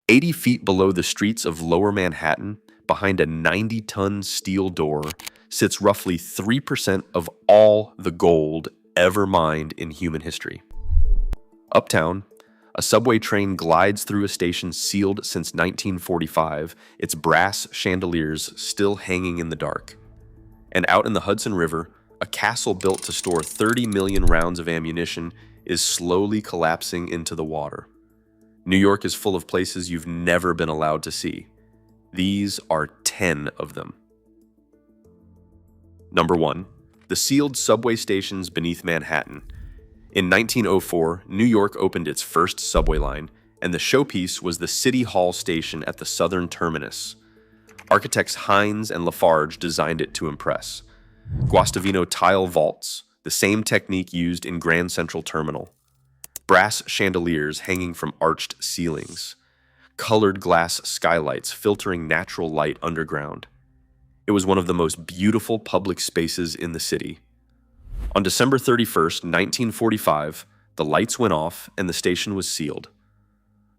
80 feet below the streets of Lower Manhattan, behind a 90-ton steel door, sits roughly 3% of all the gold ever mined in human history. Uptown, a subway train glides through a station sealed since 1945, its brass chandeliers still hanging in the dark. And out in the Hudson River, a castle built to store 30 million rounds of ammunition is slowly collapsing into the water. New York is full of places you've never been allowed to see. These are 10 of them. Number 1. The sealed subway stations beneath Manhattan. In 1904, New York opened its first subway line, and the showpiece was the City Hall station at the southern terminus. Architects Hines and Lafarge designed it to impress. Guastavino tile vaults, the same technique used in Grand Central Terminal. Brass chandeliers hanging from arched ceilings. Colored glass skylights filtering natural light underground. It was one of the most beautiful public spaces in the city. On December 31st, 1945, the lights went off and the station was sealed.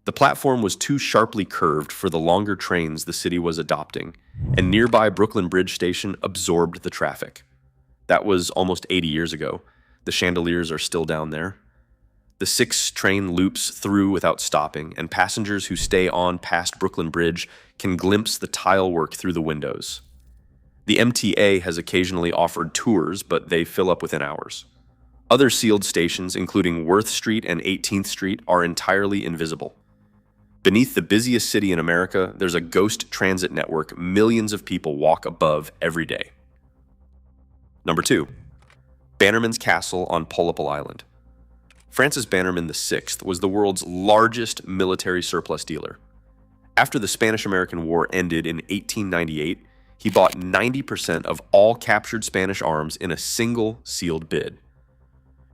The platform was too sharply curved for the longer trains the city was adopting, and nearby Brooklyn Bridge Station absorbed the traffic. That was almost 80 years ago. The chandeliers are still down there. The 6 train loops through without stopping, and passengers who stay on past Brooklyn Bridge can glimpse the tile work through the windows. The MTA has occasionally offered tours, but they fill up within hours. Other sealed stations, including Worth Street and 18th Street, are entirely invisible. Beneath the busiest city in America, there's a ghost transit network millions of people walk above every day. Number 2. Bannerman's Castle on Plum Island. Francis Bannerman VI was the world's largest military surplus dealer. After the Spanish-American War ended in 1898, he bought 90% of all captured Spanish arms in a single sealed bid.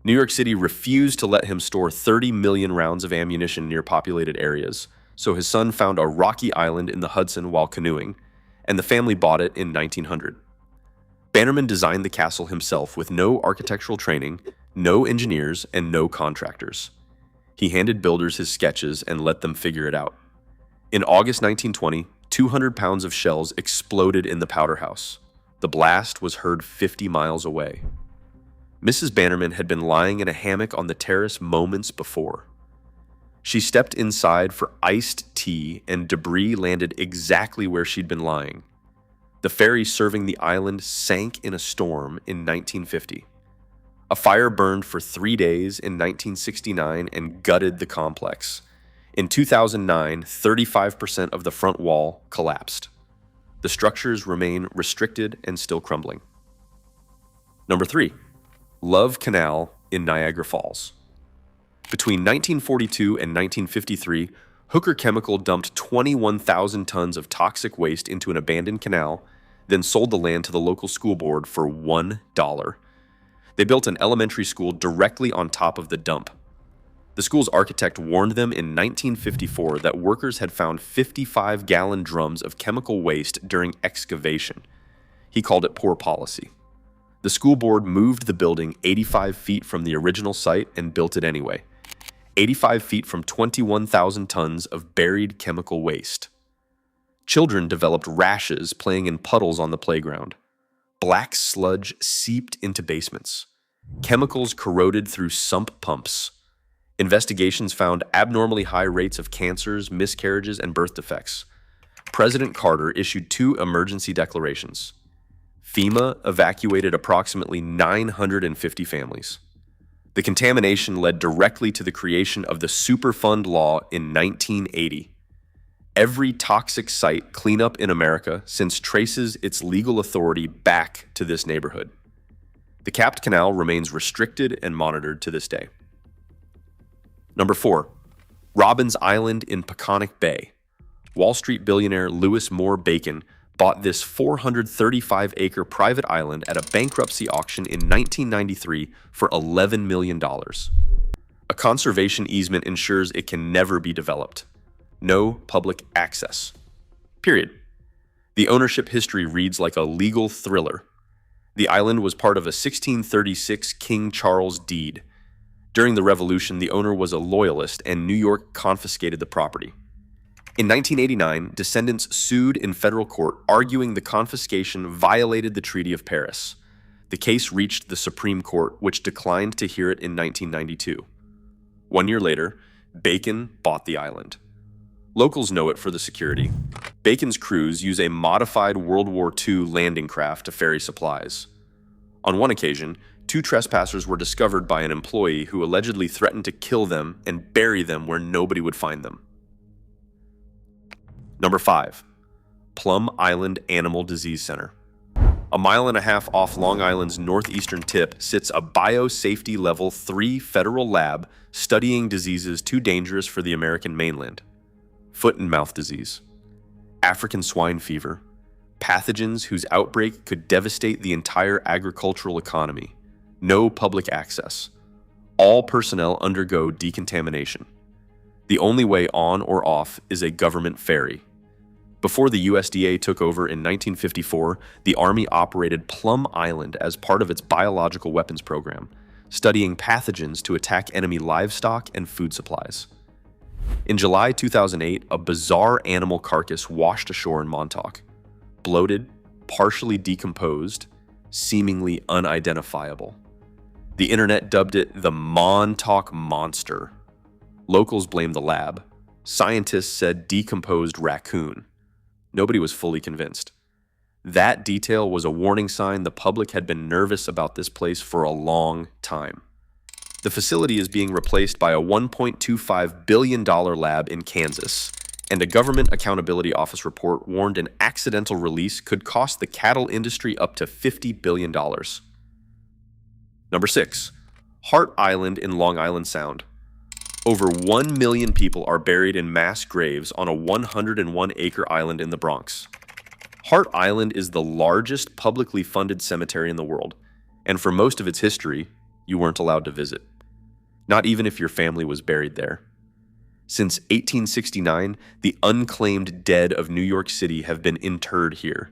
New York City refused to let him store 30 million rounds of ammunition near populated areas, so his son found a rocky island in the Hudson while canoeing, and the family bought it in 1900. Bannerman designed the castle himself with no architectural training, no engineers, and no contractors. He handed builders his sketches and let them figure it out. In August 1920, 200 pounds of shells exploded in the powder house. The blast was heard 50 miles away. Mrs. Bannerman had been lying in a hammock on the terrace moments before. She stepped inside for iced tea, and debris landed exactly where she'd been lying. The ferry serving the island sank in a storm in 1950. A fire burned for 3 days in 1969 and gutted the complex. In 2009, 35% of the front wall collapsed. The structures remain restricted and still crumbling. Number 3. Love Canal in Niagara Falls. Between 1942 and 1953, Hooker Chemical dumped 21,000 tons of toxic waste into an abandoned canal, then sold the land to the local school board for $1. They built an elementary school directly on top of the dump. The school's architect warned them in 1954 that workers had found 55-gallon drums of chemical waste during excavation. He called it poor policy. The school board moved the building 85 feet from the original site and built it anyway. 85 feet from 21,000 tons of buried chemical waste. Children developed rashes playing in puddles on the playground. Black sludge seeped into basements. Chemicals corroded through sump pumps. Investigations found abnormally high rates of cancers, miscarriages, and birth defects. President Carter issued 2 emergency declarations. FEMA evacuated approximately 950 families. The contamination led directly to the creation of the Superfund law in 1980. Every toxic site cleanup in America since traces its legal authority back to this neighborhood. The capped canal remains restricted and monitored to this day. Number 4. Robbins Island in Peconic Bay. Wall Street billionaire Louis Moore Bacon bought this 435-acre private island at a bankruptcy auction in 1993 for $11 million. A conservation easement ensures it can never be developed. No public access. Period. The ownership history reads like a legal thriller. The island was part of a 1636 King Charles deed. During the Revolution, the owner was a loyalist and New York confiscated the property. In 1989, descendants sued in federal court, arguing the confiscation violated the Treaty of Paris. The case reached the Supreme Court, which declined to hear it in 1992. 1 year later, Bacon bought the island. Locals know it for the security. Bacon's crews use a modified World War II landing craft to ferry supplies. On one occasion, 2 trespassers were discovered by an employee who allegedly threatened to kill them and bury them where nobody would find them. Number 5. Plum Island Animal Disease Center. A mile and a half off Long Island's northeastern tip sits a Biosafety Level 3 federal lab studying diseases too dangerous for the American mainland. Foot and mouth disease, African swine fever, pathogens whose outbreak could devastate the entire agricultural economy. No public access. All personnel undergo decontamination. The only way on or off is a government ferry. Before the USDA took over in 1954, the Army operated Plum Island as part of its biological weapons program, studying pathogens to attack enemy livestock and food supplies. In July 2008, a bizarre animal carcass washed ashore in Montauk. Bloated, partially decomposed, seemingly unidentifiable. The internet dubbed it the Montauk Monster. Locals blamed the lab. Scientists said decomposed raccoon. Nobody was fully convinced. That detail was a warning sign the public had been nervous about this place for a long time. The facility is being replaced by a $1.25 billion lab in Kansas, and a Government Accountability Office report warned an accidental release could cost the cattle industry up to $50 billion. Number 6. Hart Island in Long Island Sound. Over 1 million people are buried in mass graves on a 101-acre island in the Bronx. Hart Island is the largest publicly funded cemetery in the world, and for most of its history, you weren't allowed to visit. Not even if your family was buried there. Since 1869, the unclaimed dead of New York City have been interred here.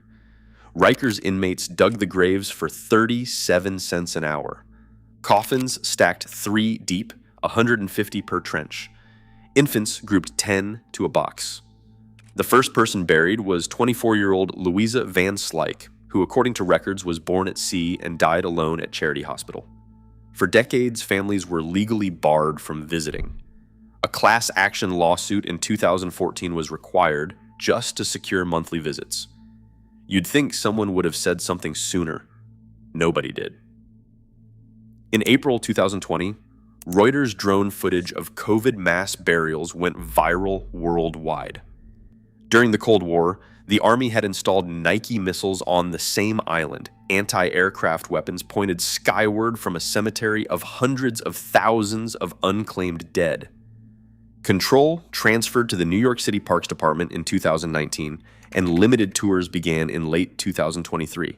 Rikers inmates dug the graves for 37 cents an hour. Coffins stacked 3 deep, 150 per trench. Infants grouped 10 to a box. The first person buried was 24-year-old Louisa Van Slyke, who according to records was born at sea and died alone at Charity Hospital. For decades, families were legally barred from visiting. A class action lawsuit in 2014 was required just to secure monthly visits. You'd think someone would have said something sooner. Nobody did. In April 2020, Reuters drone footage of COVID mass burials went viral worldwide. During the Cold War, the Army had installed Nike missiles on the same island, anti-aircraft weapons pointed skyward from a cemetery of hundreds of thousands of unclaimed dead. Control transferred to the New York City Parks Department in 2019, and limited tours began in late 2023,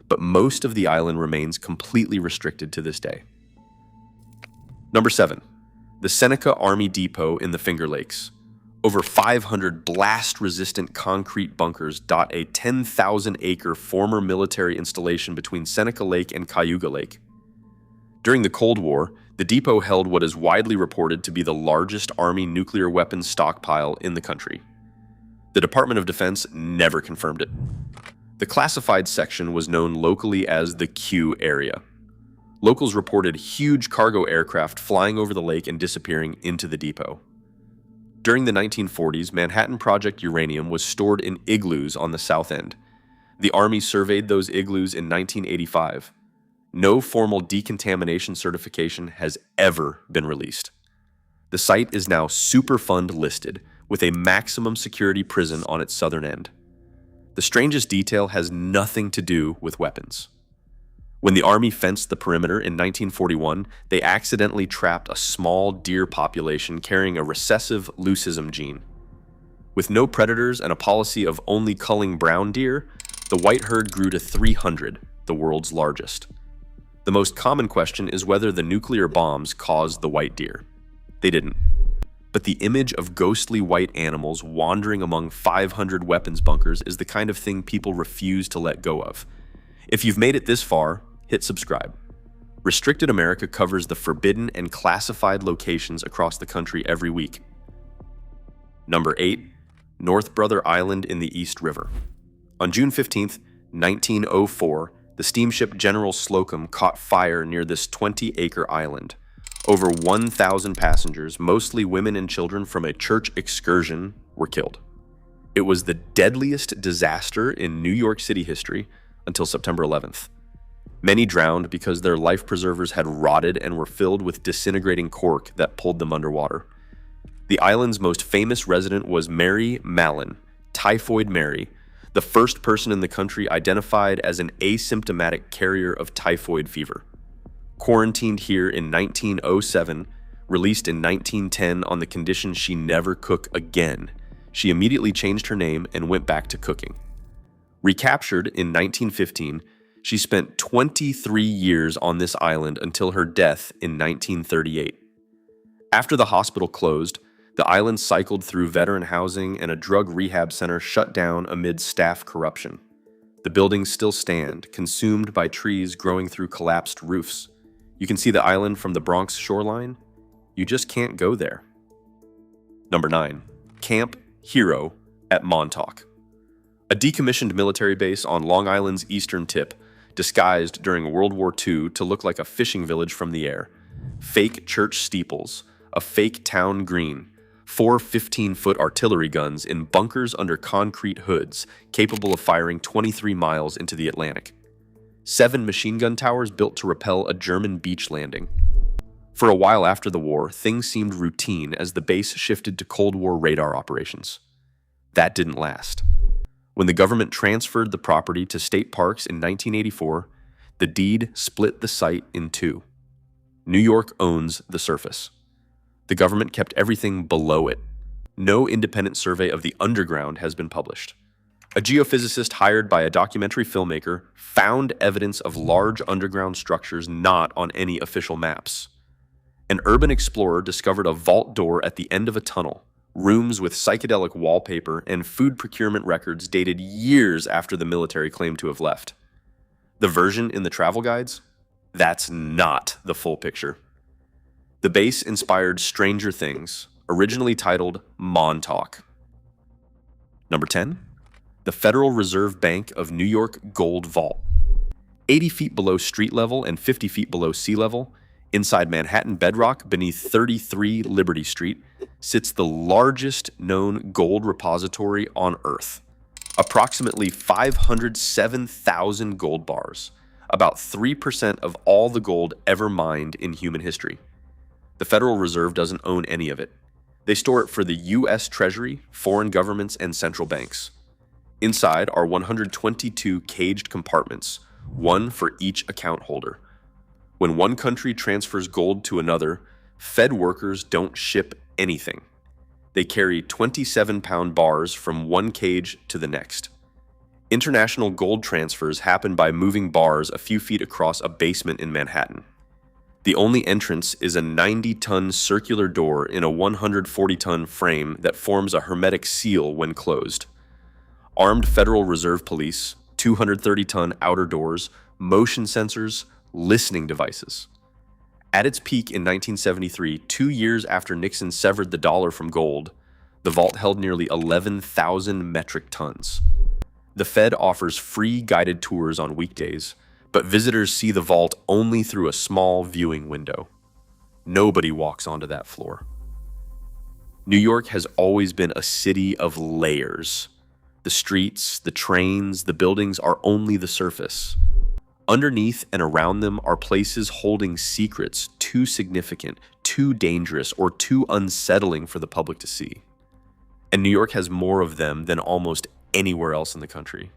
but most of the island remains completely restricted to this day. Number 7. The Seneca Army Depot in the Finger Lakes. Over 500 blast-resistant concrete bunkers dot a 10,000-acre former military installation between Seneca Lake and Cayuga Lake. During the Cold War, the depot held what is widely reported to be the largest Army nuclear weapons stockpile in the country. The Department of Defense never confirmed it. The classified section was known locally as the Q area. Locals reported huge cargo aircraft flying over the lake and disappearing into the depot. During the 1940s, Manhattan Project uranium was stored in igloos on the south end. The Army surveyed those igloos in 1985. No formal decontamination certification has ever been released. The site is now Superfund listed, with a maximum security prison on its southern end. The strangest detail has nothing to do with weapons. When the Army fenced the perimeter in 1941, they accidentally trapped a small deer population carrying a recessive leucism gene. With no predators and a policy of only culling brown deer, the white herd grew to 300, the world's largest. The most common question is whether the nuclear bombs caused the white deer. They didn't. But the image of ghostly white animals wandering among 500 weapons bunkers is the kind of thing people refuse to let go of. If you've made it this far, hit subscribe. Restricted America covers the forbidden and classified locations across the country every week. Number 8. North Brother Island in the East River. On June 15th, 1904, the steamship General Slocum caught fire near this 20-acre island. Over 1,000 passengers, mostly women and children from a church excursion, were killed. It was the deadliest disaster in New York City history until September 11th. Many drowned because their life preservers had rotted and were filled with disintegrating cork that pulled them underwater. The island's most famous resident was Mary Mallon, Typhoid Mary, the first person in the country identified as an asymptomatic carrier of typhoid fever. Quarantined here in 1907, released in 1910 on the condition she never cook again, she immediately changed her name and went back to cooking. Recaptured in 1915, she spent 23 years on this island until her death in 1938. After the hospital closed, the island cycled through veteran housing and a drug rehab center shut down amid staff corruption. The buildings still stand, consumed by trees growing through collapsed roofs. You can see the island from the Bronx shoreline. You just can't go there. Number 9. Camp Hero at Montauk. A decommissioned military base on Long Island's eastern tip, disguised during World War II to look like a fishing village from the air. Fake church steeples, a fake town green, 4 15-foot artillery guns in bunkers under concrete hoods, capable of firing 23 miles into the Atlantic. 7 machine gun towers built to repel a German beach landing. For a while after the war, things seemed routine as the base shifted to Cold War radar operations. That didn't last. When the government transferred the property to state parks in 1984, the deed split the site in two. New York owns the surface. The government kept everything below it. No independent survey of the underground has been published. A geophysicist hired by a documentary filmmaker found evidence of large underground structures not on any official maps. An urban explorer discovered a vault door at the end of a tunnel, rooms with psychedelic wallpaper, and food procurement records dated years after the military claimed to have left. The version in the travel guides? That's not the full picture. The base inspired Stranger Things, originally titled Montauk. Number 10. The Federal Reserve Bank of New York Gold Vault. 80 feet below street level and 50 feet below sea level, inside Manhattan bedrock beneath 33 Liberty Street, sits the largest known gold repository on Earth. Approximately 507,000 gold bars, about 3% of all the gold ever mined in human history. The Federal Reserve doesn't own any of it. They store it for the U.S. Treasury, foreign governments, and central banks. Inside are 122 caged compartments, one for each account holder. When one country transfers gold to another, Fed workers don't ship anything. They carry 27-pound bars from one cage to the next. International gold transfers happen by moving bars a few feet across a basement in Manhattan. The only entrance is a 90-ton circular door in a 140-ton frame that forms a hermetic seal when closed. Armed Federal Reserve Police, 230-ton outer doors, motion sensors, listening devices. At its peak in 1973, 2 years after Nixon severed the dollar from gold, the vault held nearly 11,000 metric tons. The Fed offers free guided tours on weekdays, but visitors see the vault only through a small viewing window. Nobody walks onto that floor. New York has always been a city of layers. The streets, the trains, the buildings are only the surface. Underneath and around them are places holding secrets too significant, too dangerous, or too unsettling for the public to see. And New York has more of them than almost anywhere else in the country.